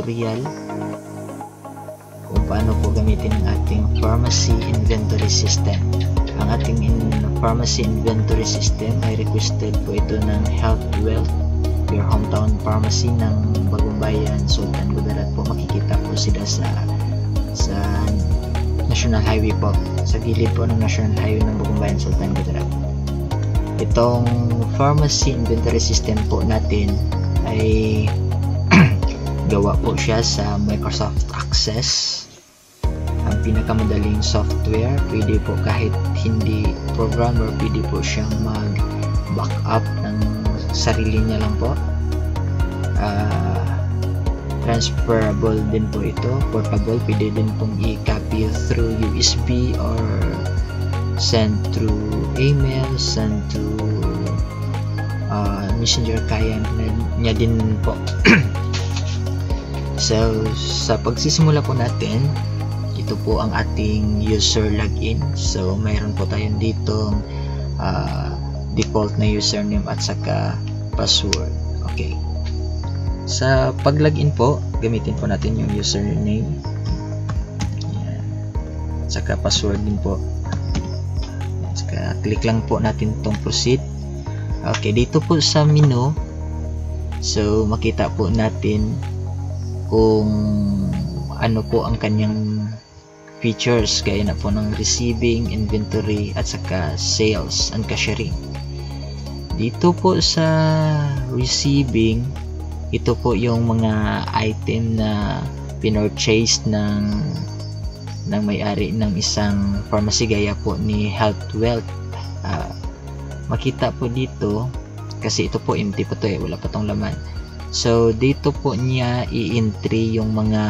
tutorial kung paano po gamitin ang ating pharmacy inventory system. Ang ating pharmacy inventory system ay requested po ito ng Health Wealth, your hometown pharmacy ng Bagong Bayan, Sultan Kudarat po. Makikita po sila sa National Highway po, sa gilid po ng National Highway ng Bagong Bayan, Sultan Kudarat. Itong pharmacy inventory system po natin ay gawa po siya sa Microsoft Access, ang pinakamadaling software. Pwede po kahit hindi programmer, pwede po siyang mag-backup ng sarili niya lang po. Transferable din po ito, portable, pwede din pong i-copy through USB or send through email, send through messenger, kaya niya din po. So sa pagsisimula po natin, ito po ang ating user login. So mayroon po tayong dito default na username at saka password. Okay, sa pag-login po, gamitin po natin yung username. Yan. Saka password din po. Yan. Saka click lang po natin itong proceed. Okay, dito po sa menu, so makita po natin kung ano po ang kanyang features, gaya na po ng receiving, inventory, at saka sales and cashiering. Dito po sa receiving, ito po yung mga item na pinurchase ng may-ari ng isang pharmacy, gaya po ni Health Wealth. Makita po dito, kasi ito po empty po to, wala pa tong laman. So dito po niya i-entry yung mga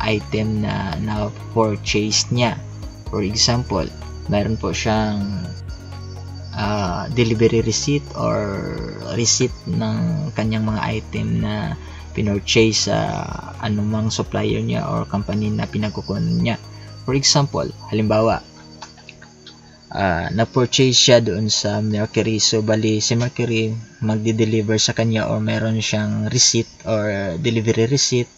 item na purchase niya. For example, meron po siyang delivery receipt or receipt ng kanyang mga item na pinurchase sa anumang supplier niya or company na pinagkukunan niya. For example, halimbawa, na-purchase siya doon sa Mercury. So bali si Mercury magde-deliver sa kanya or meron siyang receipt or delivery receipt.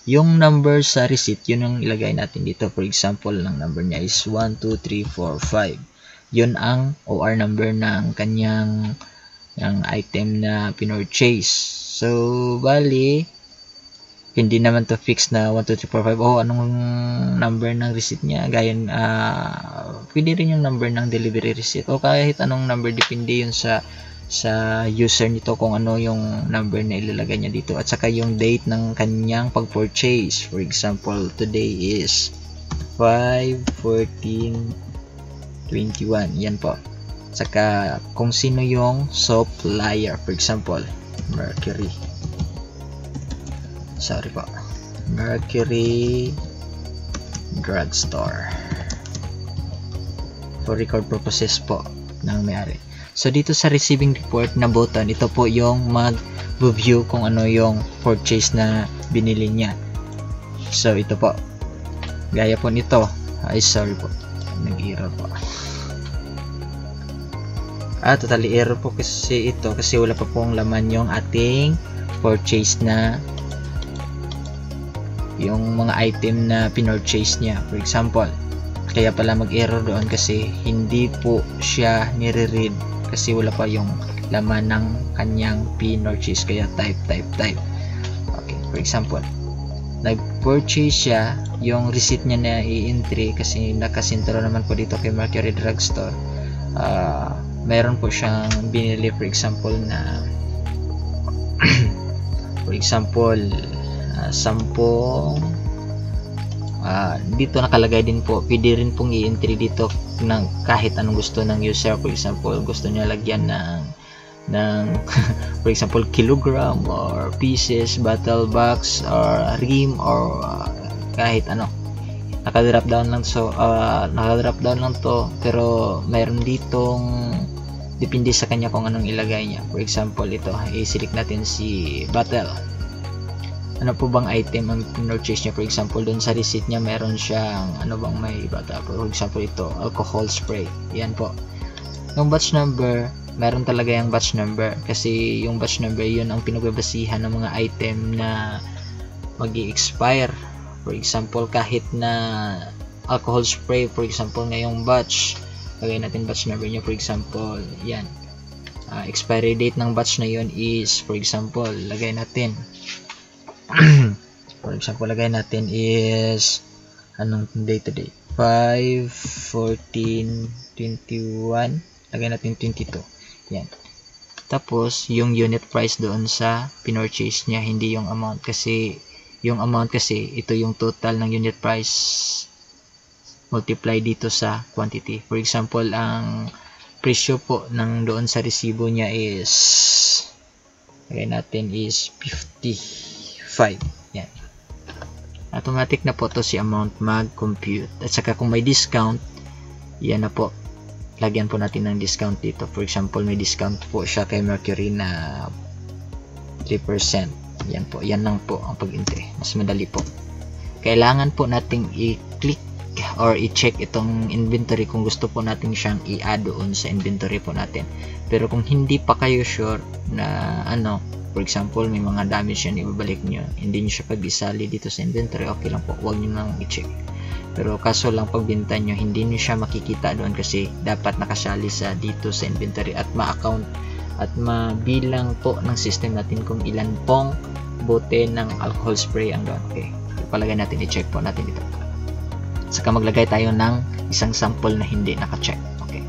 Yung number sa receipt, yun ang ilagay natin dito. For example, ang number niya is 12345. Yun ang OR number ng kanyang item na pinurchase. So bali hindi naman to fix na 12345. Anong number ng receipt niya? Gaya pwede rin yung number ng delivery receipt o kahit anong number, depende yun sa user nito kung ano yung number na ilalagay niya dito, at saka yung date ng kanyang pag-purchase. For example, today is 5/14/21. Yan po. Saka kung sino yung supplier. For example, Mercury. Mercury Drugstore. For record purposes po ng may-ari. So dito sa receiving report na button, ito po yung mag-review kung ano yung purchase na binili niya. So ito po, gaya po nito. Sorry po, nag-error po. Totally error po kasi ito, kasi wala pa pong laman yung ating purchase na yung mga item na pinurchase niya. For example, kaya pala mag-error doon kasi hindi po siya nire-read kasi wala pa yung laman ng kanyang pinurchase, kaya type. Okay, for example, nag-purchase siya, yung receipt niya na i-entry kasi nakasintro naman po dito kay Mercury Drugstore. Meron po siyang binili, for example, na for example 10. Dito nakalagay din po, pwede rin pong i-entry dito ng kahit anong gusto ng user. For example, gusto niya lagyan ng for example, kilogram or pieces, bottle box or rim or kahit ano. Naka-drop down lang to, pero mayroon ditong depende sa kanya kung anong ilagay niya. For example, ito, i-select natin si bottle. Ano po bang item ang purchase niya? For example, dun sa receipt niya meron siyang ano bang may bata. For example, ito, alcohol spray. Yan po. Yung batch number, meron talaga yung batch number kasi yung batch number yun ang pinagbabasihan ng mga item na magi-expire. For example, kahit na alcohol spray, for example ngayong batch, lagay natin batch number nyo, for example yan, expiry date ng batch na yon is, for example lagay natin for example lagay natin is anong date today, 5/14/21, lagay natin 22. Yan. Tapos yung unit price doon sa pinurchase niya, hindi yung amount, kasi yung amount kasi ito yung total ng unit price multiply dito sa quantity. For example, ang presyo po ng doon sa resibo niya is, lagay natin is 55. Yan. Automatic na po to si amount mag-compute. At saka kung may discount, yan na po, lagyan po natin ng discount dito. For example, may discount po siya kay Mercury na 3%. Yan po, yan lang po ang pag-enter. Mas madali po. Kailangan po nating i-click or i-check itong inventory kung gusto po natin siyang i-add doon sa inventory po natin. Pero kung hindi pa kayo sure na for example, may mga damage yan, ibabalik nyo, hindi nyo siya pag-isali dito sa inventory, okay lang po, huwag nyo nang i-check. Pero kaso lang pagbenta nyo, hindi nyo siya makikita doon kasi dapat nakasali sa dito sa inventory at ma-account at mabilang po ng system natin kung ilan pong bote ng alcohol spray ang doon. Okay, palagay natin, i-check po natin dito. Saka maglagay tayo ng isang sample na hindi naka-check. Okay,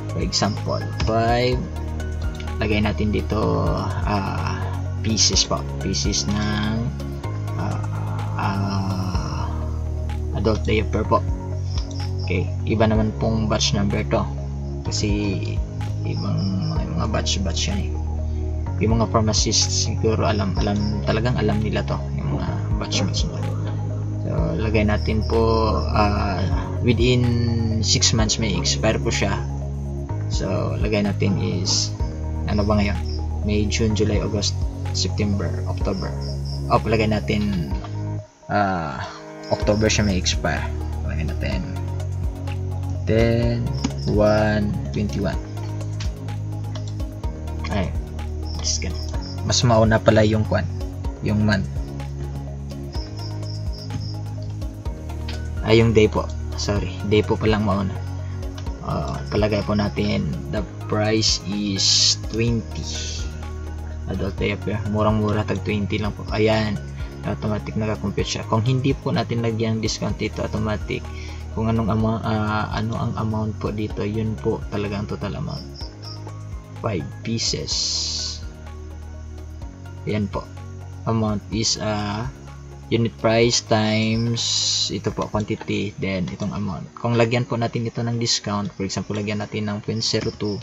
for example 5, lagay natin dito pieces po, pieces ng adult diaper po. Okay, iba naman pong batch number to kasi ibang mga batch yan eh. Yung mga pharmacists siguro talagang alam nila to, yung mga batch nila. So lagay natin po within 6 months may expire po siya. So lagay natin is ano ba ngayon, May, June, July, August, September, October. Lagay natin October siya may expire. Lagay natin 10/1/21. Ay, mas mauna pala yung month. Yung day po. Sorry, day po palang mauna. Palagay po natin the price is 20. Adult diaper, murang-mura, tag 20 lang po. Ayan, automatic naka-compute siya. Kung hindi po natin lagyan discount dito, automatic kung ano ang amount po dito, yun po talaga ang total amount. 5 pieces. Yan po. Amount is unit price times ito po quantity, then itong amount. Kung lagyan po natin ito ng discount, for example lagyan natin ng 0.02,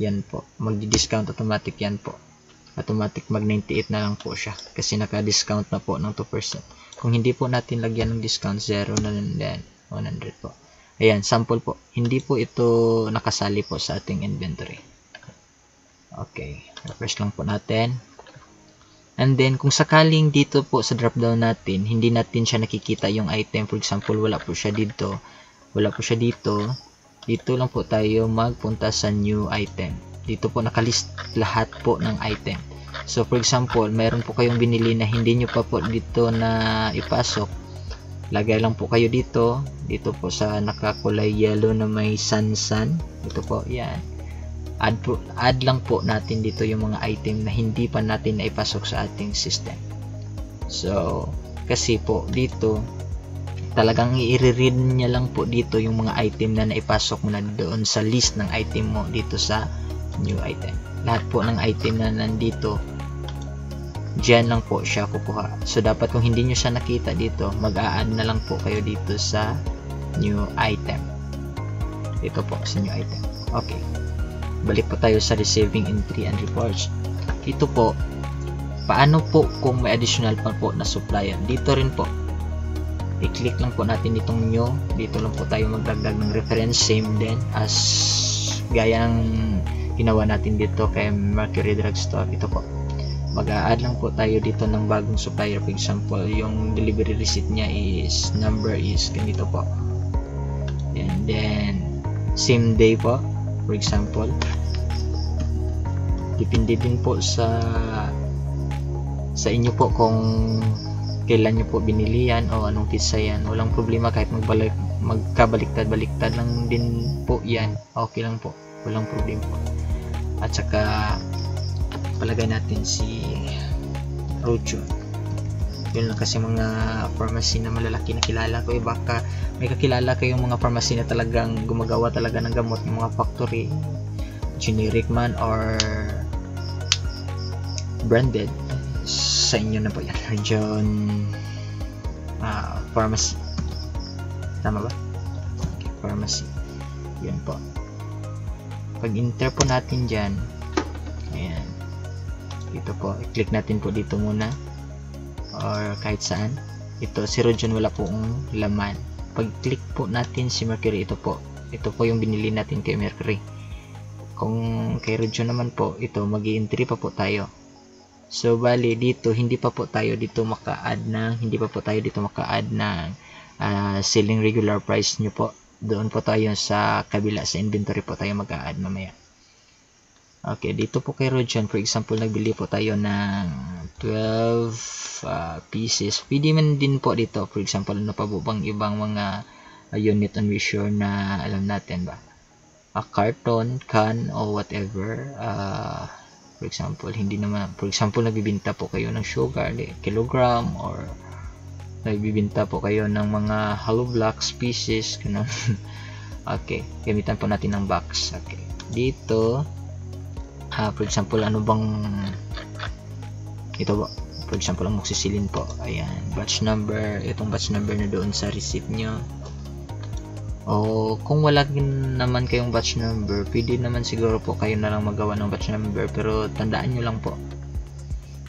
yan po, magdi-discount automatic yan po. Automatic mag 98 na lang po siya kasi naka-discount na po ng 2%. Kung hindi po natin lagyan ng discount, 0 na lang, then 100 po. Ayan, sample po. Hindi po ito nakasali po sa ating inventory. Okay, refresh lang po natin. And then, kung sakaling dito po sa drop down natin, hindi natin siya nakikita yung item. For example, wala po siya dito. Dito lang po tayo magpunta sa new item. Dito po nakalist lahat po ng item. So, for example, mayroon po kayong binili na hindi nyo pa po dito na ipasok. Lagay lang po kayo dito. Dito po sa nakakulay yellow na may sun. Ito po, yan. Add lang po natin dito yung mga item na hindi pa natin naipasok sa ating system. So, kasi po dito talagang i-read niya lang po dito yung mga item na naipasok mo na doon sa list ng item mo dito sa new item. Lahat po ng item na nandito dyan lang po siya kukuha. So, dapat kung hindi nyo siya nakita dito, mag-a-add na lang po kayo dito sa new item. Dito po sa new item. Okay. Balik po tayo sa receiving entry and reports. Ito po, paano po kung may additional pa po na supplier? Dito rin po, i-click lang po natin itong new. Dito lang po tayo magdagdag ng reference, same din as gaya ng ginawa natin dito kay Mercury Drugstore. Ito po, mag-a-add lang po tayo dito ng bagong supplier. For example, yung delivery receipt niya is number is ganito po, and then same day po. For example, depende din po sa inyo po kung kailan nyo po binili yan o anong pizza yan. Walang problema kahit magkabaliktad-baliktad lang din po yan. Okay lang po. Walang problema po. At saka palagay natin si Rojo. Yun lang kasi mga pharmacy na malalaki na kilala ko. Baka may kakilala kayong mga pharmacy na talagang gumagawa talaga ng gamot, yung mga factory, generic man or branded. Sa inyo na po yan. Region pharmacy. Tama ba? Okay, pharmacy. Yun po. Pag enter po natin dyan, ayan, dito po, i-click natin po dito muna or kahit saan. Ito, si Rojon wala pong laman. Pag click po natin si Mercury, ito po yung binili natin kay Mercury. Kung kay Rojon naman po, ito, mag-i-entry pa po tayo. So bali dito hindi pa po tayo dito maka-add ng selling regular price nyo po. Doon po tayo sa kabila sa inventory po tayo mag-add mamaya. Okay, dito po kay Rojon, for example, nagbili po tayo ng 12 pieces. Pwede man din po dito, for example, ano pa po bang ibang mga unit on measure na alam natin ba? A carton, can, or whatever. For example, nagbibinta po kayo ng sugar, kilogram, or nagbibinta po kayo ng mga hollow blocks, pieces, ganun. Okay, gamitan po natin ng box. Okay, dito, for example, ano bang, ito po, for example, ang moxicillin po, ayan, batch number, itong batch number na doon sa receipt nyo. O kung wala naman kayong batch number, pwede naman siguro po kayo na lang magawa ng batch number, pero tandaan nyo lang po.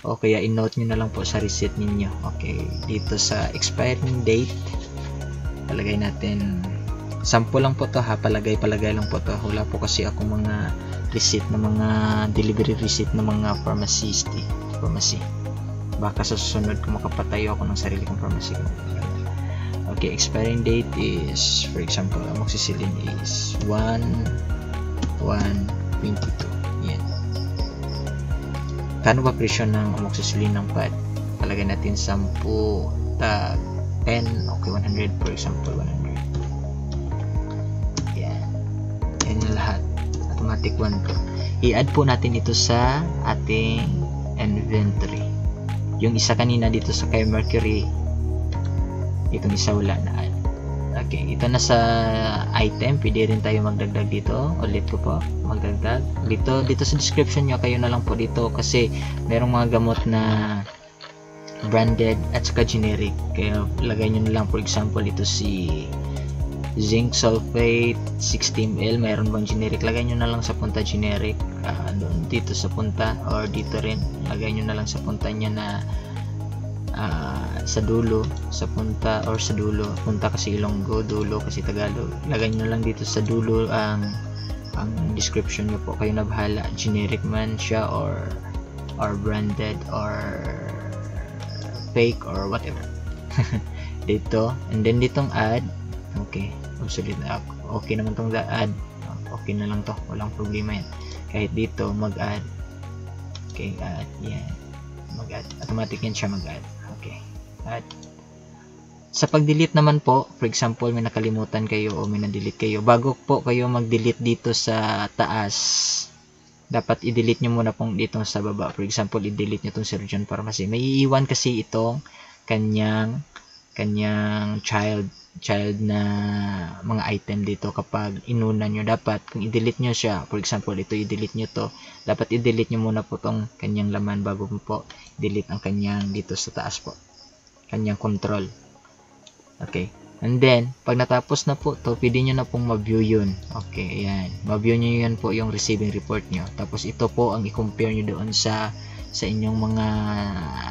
O kaya i-note nyo na lang po sa receipt ninyo. Okay, dito sa expiring date, palagay natin, sample lang po to ha, palagay lang po to. Wala po kasi ako mga receipt na mga delivery receipt ng mga pharmacy. Baka sa susunod kung makapatayo ako ng sarili kong pharmacy. Okay, expiring date is, for example, amoxicillin is 1/1/22. Yan. Kano ba presyo ng amoxicillin ng pad? Palagay natin 10 tag 10. Okay, 100 for example, 100. Yan. Yan na lahat. Automatic 1 to. I-add po natin ito sa ating inventory. Yung isa kanina dito sa kay Mercury, itong isa wala na. Okay, ito na sa item, pwede rin tayo magdagdag dito. Ulit ko po, magdagdag dito sa description nyo, kayo na lang po dito kasi merong mga gamot na branded at saka generic, kaya lagay nyo na lang. For example, ito si zinc sulfate 60 ml, mayroon bang generic, lagay nyo na lang sa punta generic. Dito sa punta, or dito rin lagay nyo na lang sa punta nya na sa dulo, sa punta, or sa dulo, punta kasi Ilonggo, dulo kasi Tagalog, lagay nyo lang dito sa dulo ang description nyo po, kayo na bahala, generic man siya or branded or fake or whatever. Dito, and then ditong add. Okay, obsolete na ako. Okay naman tong add, okay na lang to, walang problema yan. Kahit dito mag-add. Okay, add, yan, mag-add, automatic yan siya mag-add. Okay, add. Sa pag-delete naman po, for example, may nakalimutan kayo o may na-delete kayo, bago po kayo mag-delete dito sa taas, dapat i-delete nyo muna pong dito sa baba. For example, i-delete nyo itong si Rojon Pharmacy. May iiwan kasi itong kanyang child na mga item dito kapag inuna nyo. Dapat kung i-delete nyo siya, for example, ito i-delete nyo to, dapat i-delete nyo muna po itong kanyang laman bago po delete ang kanyang dito sa taas po, kanyang control. Okay, and then pag natapos na po to, pwede nyo na pong ma-view yun. Okay, ayan, ma-view nyo yun po yung receiving report nyo. Tapos ito po ang i-compare nyo doon sa inyong mga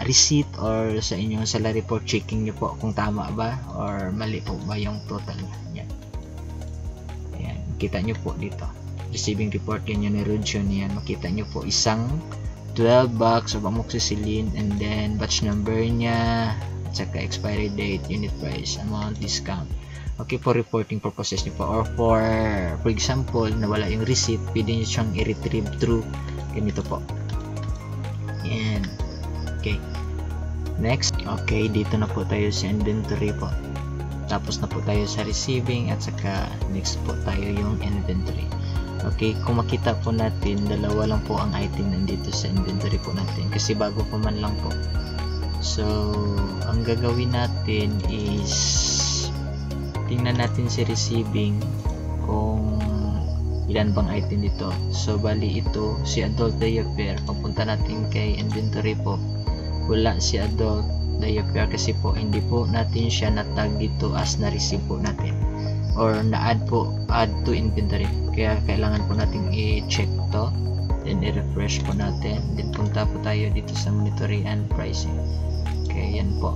receipt or sa inyong salary report. Checking nyo po kung tama ba or mali po ba yung total nya. Ayan, makita nyo po dito receiving report yan ni Rojon. Yan, makita nyo po isang 12 box of amoxicillin, and then batch number nya at saka expiry date, unit price, amount, discount. Okay, for reporting purposes nyo po, or for example nawala yung receipt, pwede nyo siyang i-retrieve through ganito po. Yan. Okay, next. Okay, dito na po tayo sa inventory po. Tapos na po tayo sa receiving at saka next po tayo yung inventory. Okay, kung makita po natin, dalawa lang po ang item nandito sa inventory po natin kasi bago pa man lang po. So, ang gagawin natin is tingnan natin si receiving kung ilan bang item dito. So, bali ito, si adult diaper. Pagpunta natin kay inventory po, wala si adult diaper kasi po hindi po natin siya na-tag dito as na-receive po natin or na-add po, add to inventory. Kaya kailangan po natin i-check to, then i-refresh po natin, then punta po tayo dito sa monitoring and pricing. Okay, yan po.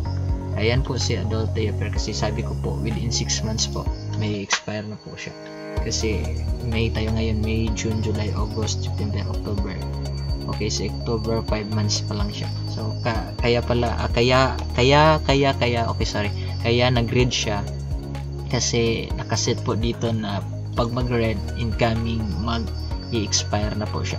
Ayan po si adult diaper kasi sabi ko po within 6 months po may expire na po siya. Kasi May tayo ngayon, May, June, July, August, September, October. Okay, sa October 5 months pa lang siya. So kaya nag-red siya kasi nakaset po dito na pag mag-red incoming mag-i-expire na po siya.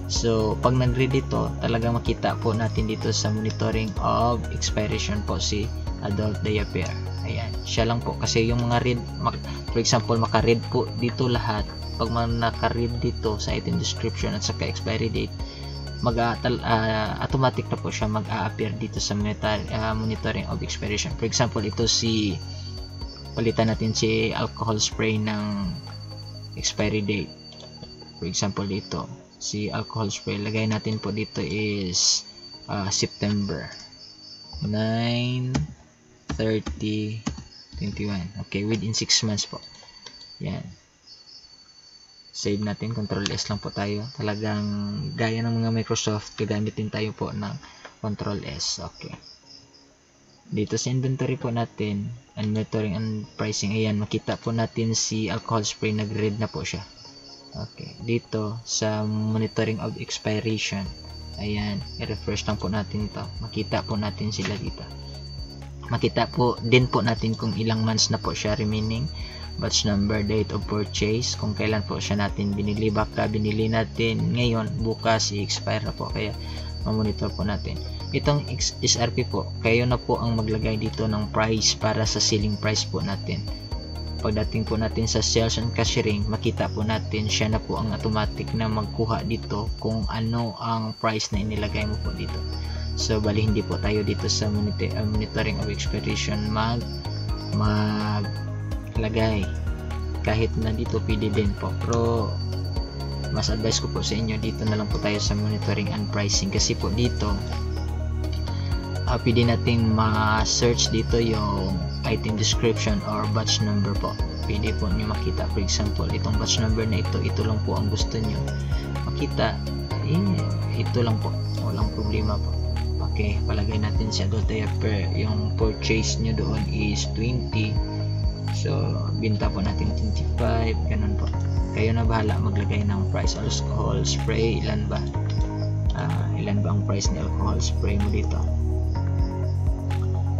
So pag nag-red dito, talagang makita po natin dito sa monitoring of expiration po si adult diaper. Ayan, siya lang po kasi yung mga red, for example maka-red po dito lahat. Pag naka-red dito sa item description at saka expiry date, automatic na po siya mag-a-appear dito sa monitoring of expiration. For example, ito si palitan natin si alcohol spray ng expiry date. For example, dito si alcohol spray, lagay natin po dito is September 9/30/21. Okay, within 6 months po. Yan. Save natin, Ctrl S lang po tayo. Talagang gaya ng mga Microsoft, gagamitin tayo po ng Ctrl S. Okay. Dito sa inventory po natin, and monitoring and pricing, ayan, makita po natin si alcohol spray, nag-red na po siya. Okay. Dito sa monitoring of expiration, ayan, i-refresh lang po natin ito. Makita po natin sila dito. Makita po din po natin kung ilang months na po siya remaining. Batch number, date of purchase, kung kailan po siya natin binili. Baka binili natin ngayon, bukas i-expire na po, kaya mamonitor po natin. Itong SRP po, kayo na po ang maglagay dito ng price para sa selling price po natin. Pagdating po natin sa sales and cashiering, makita po natin siya na po ang automatic na magkuha dito kung ano ang price na inilagay mo po dito. So bali hindi po tayo dito sa monitoring of expiration maglagay. Kahit na dito pwede din po, pero mas advice ko po sa inyo dito na lang po tayo sa monitoring and pricing kasi po dito pwede nating ma-search dito yung item description or batch number po. Pwede po nyo makita, for example itong batch number na ito lang po ang gusto nyo makita, ito lang po, walang problema po. Okay, palagay natin si adult diaper, yung purchase nyo doon is 20, so binta po natin 25, ganun po. Kayo na bahala maglagay ng price. Alcohol spray, ilan ba ang price ni alcohol spray mo dito?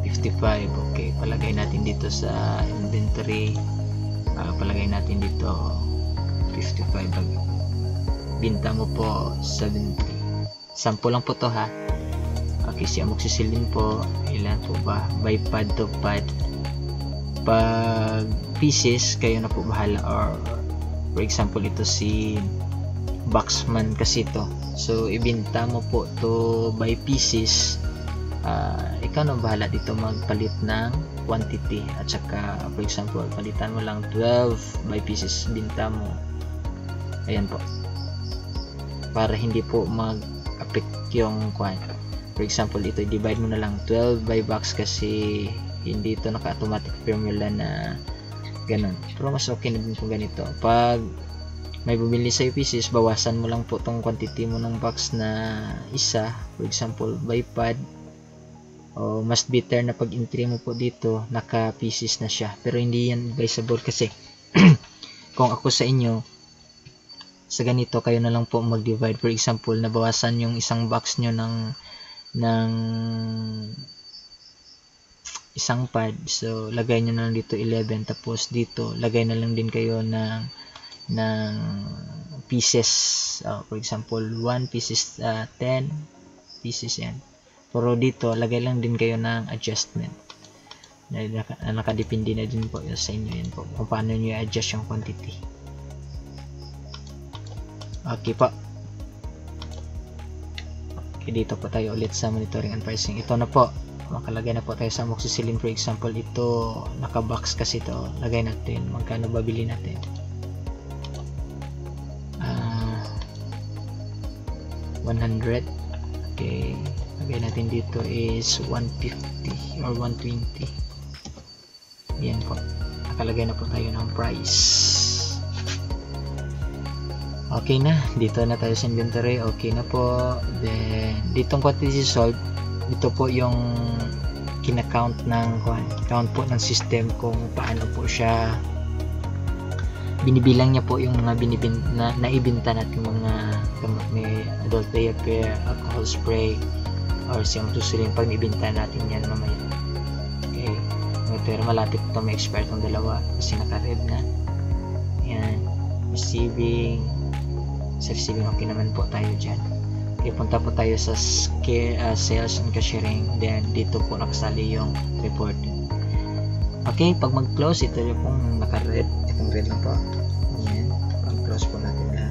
55. Okay, palagay natin dito sa inventory, palagay natin dito 55. Binta mo po 70. Sample lang po to ha. Okay, si amoxicillin po, ilan po ba? By pad to pad. Pag pieces, kayo na po bahala, or for example ito si Boxman kasi to, so ibinta mo po to by pieces. Ikaw na bahala dito magpalit ng quantity, at saka for example palitan mo lang 12 by pieces, binta mo, ayan po, para hindi po mag-affect yung for example ito divide mo na lang 12 by box kasi hindi ito naka-automatic formula na ganun, pero mas okay na din po ganito. Pag may bumili sa pieces, bawasan mo lang po tong quantity mo ng box na isa, for example by pad, o mas better na pag entry mo po dito naka pieces na siya, pero hindi yan advisable kasi kung ako sa inyo, sa ganito kayo na lang po mag-divide. For example, nabawasan yung isang box nyo ng isang pad, so lagay nyo na lang dito 11, tapos dito lagay na lang din kayo ng pieces, for example 1 pieces, 10 pieces yan. Pero dito, lagay lang din kayo ng adjustment. Nakadepende na din po sa inyo yan po kung paano nyo i-adjust yung quantity. Okay po. Okay, dito po tayo ulit sa monitoring and pricing. Ito na po, makalagay na po tayo sa amoxicillin. For example, ito naka-box kasi ito. Lagay natin magkano babili natin. 100. Okay, lagay natin dito is 150 or 120. Yan po, nakalagay na po tayo ng price. Okay na, dito na tayo sa inventory. Okay na po. Then ditong quantity sold, ito po yung kina-count ng count po ng system kung paano po siya binibilang niya po yung mga naibenta natin mga gamot, may adult diaper, alcohol spray, or siyang susulin pag ibenta natin yan mamaya. Okay, pero malapit ito may expire tong dalawa kasi naka-red na. Yan, receiving. Sa receiving okay naman po tayo dyan. Okay, punta po tayo sa sales and cashiering. Then dito po nakasali yung report. Okay, pag mag-close, ito yung pong naka-red. Itong red lang po. Yan, pag-close po natin na.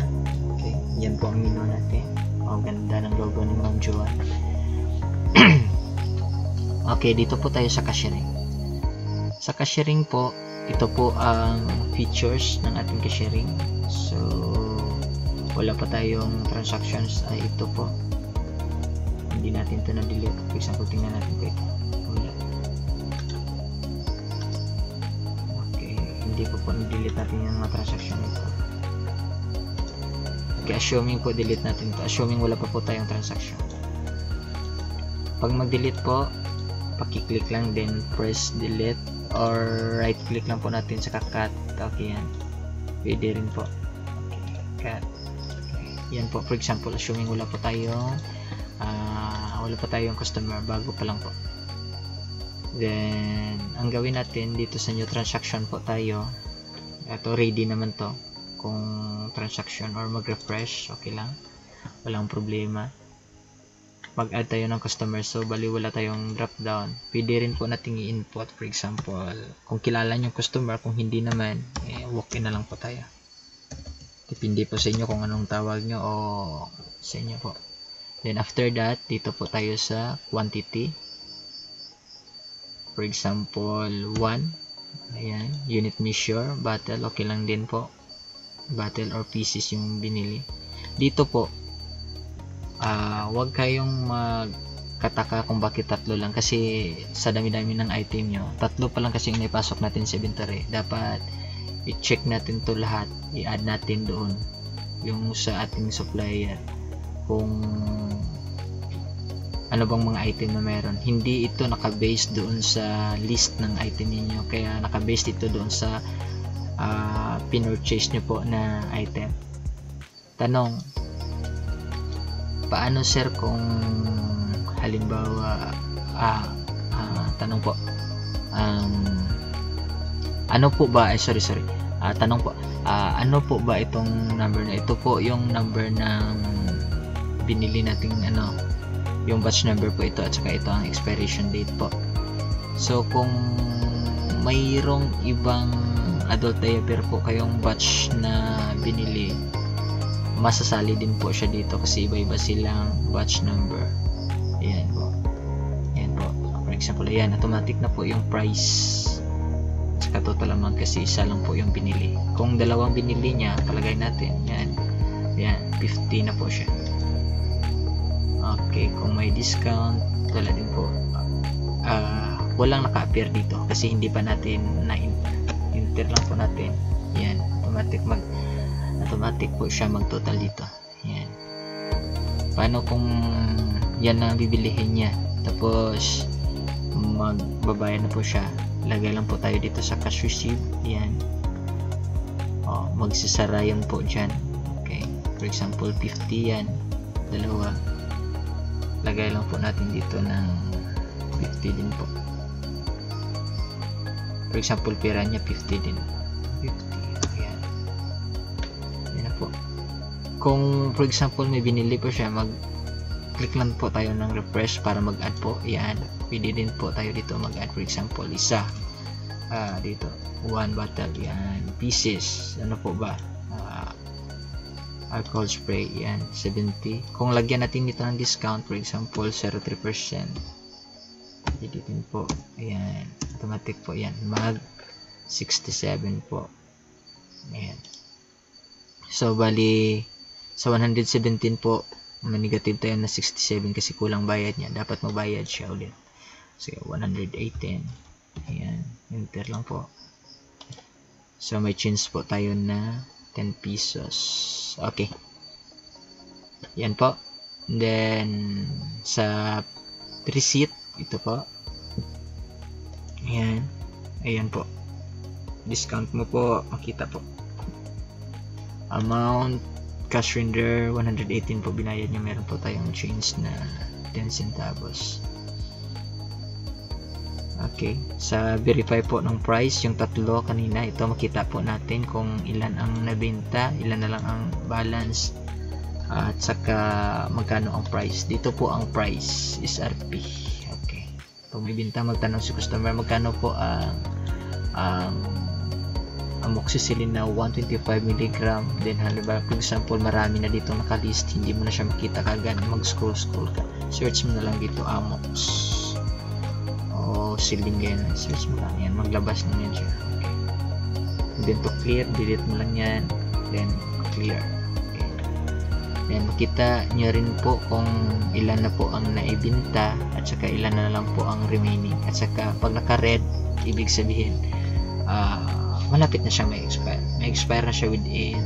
Okay, yan po ang menu natin. Oh, ganda ng logo ni Ma'am Joanne. Okay, dito po tayo sa cashiering. Sa cashiering po, ito po ang features ng ating cashiering. So, wala pa tayong transactions. Ay, ito po. Hindi natin ito na-delete. For example, tingnan natin po ito. Wala. Okay, hindi po na-delete natin yung mga transaction ito. Okay, assuming po delete natin ito. Assuming wala pa po tayong transaction. Pag mag-delete po, paki-click lang din press delete or right click lang po natin sa cut. Okay, yan. Pwede rin po. Okay, cut. Okay. Yan po, for example, assuming wala pa tayong customer, bago pa lang po. Then, ang gawin natin dito sa new transaction po tayo. Ito, ready naman to. Kung transaction or mag-refresh, okay lang. Walang problema. Mag-add tayo ng customer, so bali wala tayong drop down. Pwede rin po nating i-input, for example, kung kilala nyo yung customer, kung hindi naman, walk-in na lang po tayo. Depende po sa inyo kung anong tawag nyo o sa inyo po. Then after that, dito po tayo sa quantity. For example, 1. Ayan, unit measure, bottle, okay lang din po. Bottle or pieces yung binili. Dito po, wag kayong magkataka kung bakit 3 lang, kasi sa dami-dami ng item nyo, 3 pa lang kasi yung naipasok natin sa inventory. Dapat i-check natin to lahat, i-add natin doon yung sa ating supplier kung ano bang mga item na meron. Hindi ito naka-base doon sa list ng item niyo, kaya naka-base ito doon sa pinurchase nyo po na item. Tanong, paano sir kung halimbawa tanong po, ano po ba, tanong po, ano po ba itong number na ito? Po yung number ng binili nating yung batch number po ito, at saka ito ang expiration date po. So kung mayroong ibang adult diaper po kayong batch na binili, masasali din po siya dito kasi iba-iba silang batch number. Ayan po. Ayan po. For example, ayan, automatic na po yung price. Saka total amount kasi isa lang po yung binili. Kung dalawang binili niya, palagay natin, yan. Ayan, 50 na po siya. Okay, kung may discount, wala din po. Walang naka-appear dito kasi hindi pa natin na-enter lang po natin. Yan, automatic po siya mag-total dito. Yan. Paano kung yan na bibilihin niya, tapos magbabayad na po siya? Lagay lang po tayo dito sa cash receipt. Yan. Magsisara yun po dyan. Okay, for example 50 yan, dalawa, lagay lang po natin dito ng 50 din po. For example, pera niya 50 din. 50. Ayan. Yan na po. Kung for example may binili po siya, click lang po tayo ng refresh para mag-add po. Yan, pwede din po tayo dito mag-add. For example, isa dito, 1 bottle, yan, pieces, ano po ba, alcohol spray, yan, 70. Kung lagyan natin dito ng discount, for example 0.3%, pwede din po, ayan, automatic po yan, mag 67 po. Ayan. So bali sa 117 po, negative tayo na 67 kasi kulang bayad niya. Dapat magbayad siya ulit. So 118. Ayan. Enter lang po. So may change po tayo na 10 pesos. Okay. Yan po. And then sa receipt, ito po. Ayan. Ayan po. Discount mo po. Makita po. Amount cash render 118 po binayad niya. Meron po tayong change na 10 centavos. Okay, sa verify po ng price, yung tatlo kanina, ito makita po natin kung ilan ang nabenta, ilan na lang ang balance, at saka magkano ang price. Dito po ang price is RP. Okay, pag may binta, magtanong si customer magkano po ang amoxicillin na 125 mg. Then halimbawa, for example, marami na dito nakalist, hindi mo na siya makita kagad, mag-scroll ka, search mo na lang dito amox o siling, ganyan, search mo lang yan, maglabas na yan siya. Okay, then to clear, delete mo lang yan, then clear. Okay, then makita nyo rin po kung ilan na po ang naibinta at saka ilan na lang po ang remaining. At saka pag naka-red, ibig sabihin malapit na siya may expire. May expire na siya within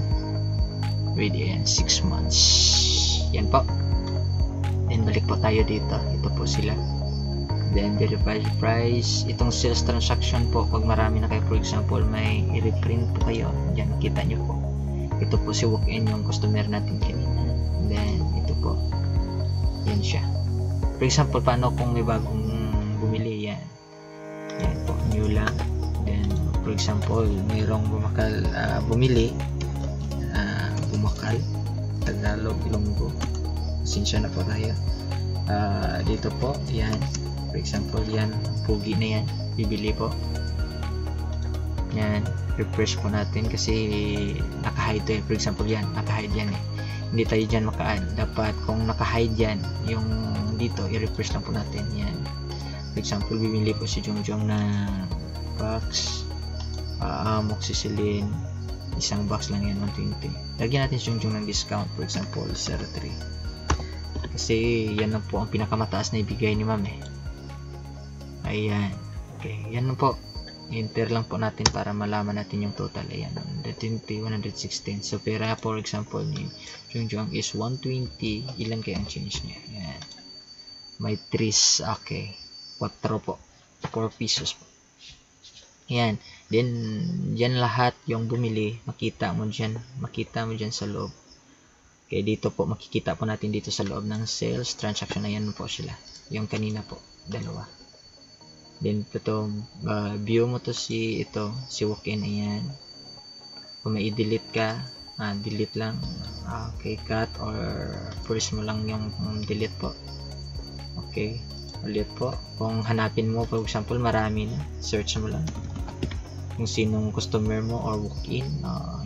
6 months. Yan po. Then balik po tayo dito. Ito po sila. Then verify price. Itong sales transaction po, pag marami na kayo, for example, may i-reprint po kayo. Yan, makita nyo po. Ito po si walk-in, yung customer natin kanina. Then ito po. Yan siya. For example, paano kung may bagong bumili? Yan. Yan po. New lang. Then for example, mayroong bumili, bumakal, Tagalog, Ilonggo, sinsya na po tayo. Dito po, yan, for example, yan, pugi na yan, bibili po. Yan, refresh po natin kasi naka-hide to, for example, yan, naka-hide yan eh. Hindi tayo dyan maka-add. Dapat kung naka-hide yan, yung dito, i-refresh lang po natin. Yan, for example, bibili po si Jongjong na box, amoxicillin, isang box lang yan, 120. Lagyan natin yung ng discount, for example 0.3, kasi yan lang po ang pinakamataas na ibigay ni ma'am eh. Ayan, okay, yan lang po. Enter lang po natin para malaman natin yung total. Ayan, 120, 116. So pera, for example, ni Jongjong is 120. Ilan kaya ang change niya? Ayan, may 3, okay, 4 po, 4 pesos po. Yan, then dyan lahat yung bumili, makita mo dyan sa loob. Okay, dito po makikita po natin dito sa loob ng sales transaction na yan po sila, yung kanina po, dalawa. Then ito, view mo to si walk-in. Ayan, kung may i-delete ka, delete lang. Okay, cut or press mo lang yung delete po. Okay, ulit po, kung hanapin mo, for example, marami na, search mo lang kung sinong customer mo or walk-in.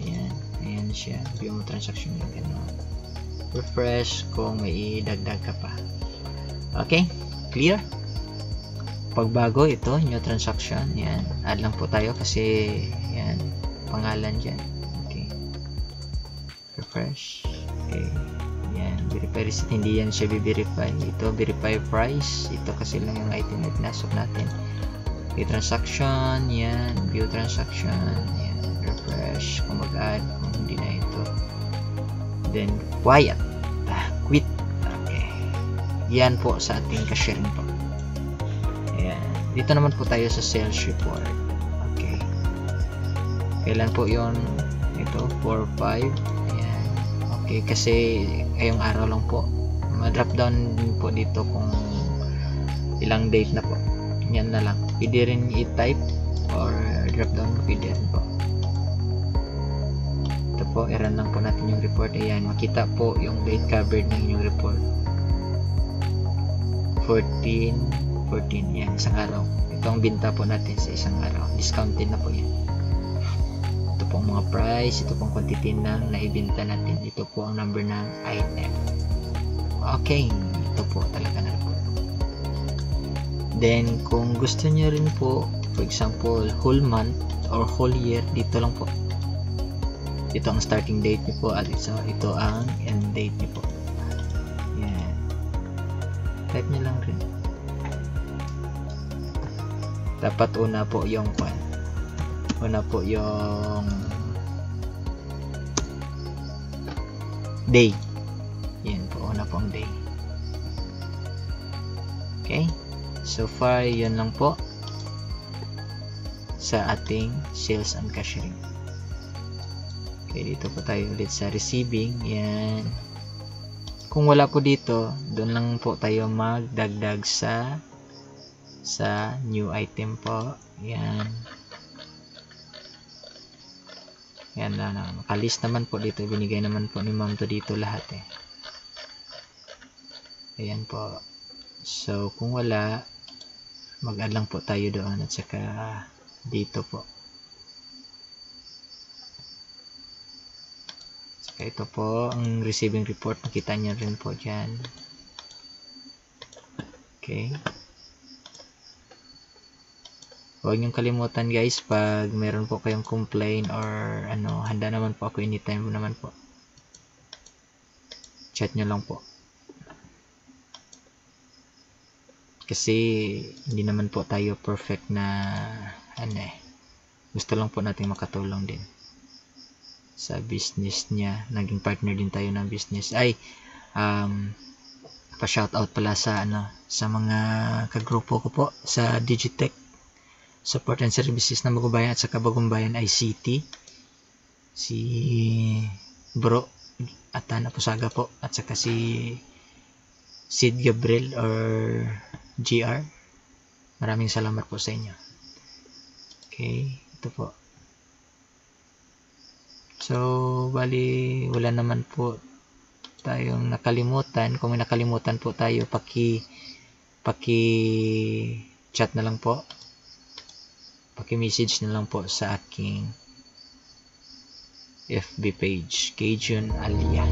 Ayan siya, view mo transaction yung gano'n. Refresh kung may idagdag ka pa. Okay, clear. Pagbago ito, new transaction, yan, add lang po tayo kasi yan, pangalan dyan. Okay, refresh. Okay, yan, verify receipt, hindi yan siya verify. Ito, verify price, ito kasi lang yung item na pinasok natin. Okay, transaction, yan, view transaction, yan, refresh, kung mag-add, kung hindi na ito. Then, quiet, quit. Okay, yan po sa ating cashiering po. Ayan, dito naman po tayo sa sales report. Okay, kailan po yon? Ito, 4-5. Ayan, okay, kasi ngayong araw lang po. Ma-drop down din po dito kung ilang date na po. Yan na lang. Pwede rin i-type or drop down, pwede rin po. Ito po, i-run lang po natin yung report. Ayan, makita po yung date covered ng inyong report. 14 yan, isang araw. Ito ang binta po natin sa isang araw, discounted na po yan. Ito po ang mga price, ito pong quantity ng naibinta natin, ito po ang number ng item. Okay, ito po talaga na po. Then kung gusto niyo rin po, for example whole month or whole year, dito lang po. Ito ang starting date niyo po at ito ang end date niyo po. Yan, type niyo lang rin. Dapat una po yung day. Yan po, una po ang day. Okay, so far yun lang po sa ating sales and cashiering. Okay, dito po tayo ulit sa receiving. Yan, kung wala po dito, doon lang po tayo magdagdag sa new item po. Yan, yan na, nakalist naman po dito, binigay naman po ni ma'am to dito lahat eh. Ayan po. So kung wala, mag-add lang po tayo doon at saka dito po. Saka ito po ang receiving report, makita nyo rin po dyan. Okay, huwag niyong kalimutan guys, pag meron po kayong complain or ano, handa naman po ako anytime naman po. Chat nyo lang po. Kasi hindi naman po tayo perfect na ano eh. Gusto lang po natin makatulong din sa business niya. Naging partner din tayo ng business. Ay, pa-shoutout pala sa sa mga kagrupo ko po sa Digitech Support and Services ng Bagumbayan at saka Bagumbayan ICT. Si Bro Atana Pusaga po at saka si Sid Gabriel or GR. Maraming salamat po sa inyo. Okay, ito po. So, bali wala naman po tayong nakalimutan. Kung may nakalimutan po tayo, paki-chat na lang po. Paki-message na lang po sa aking FB page, Cajun Alia.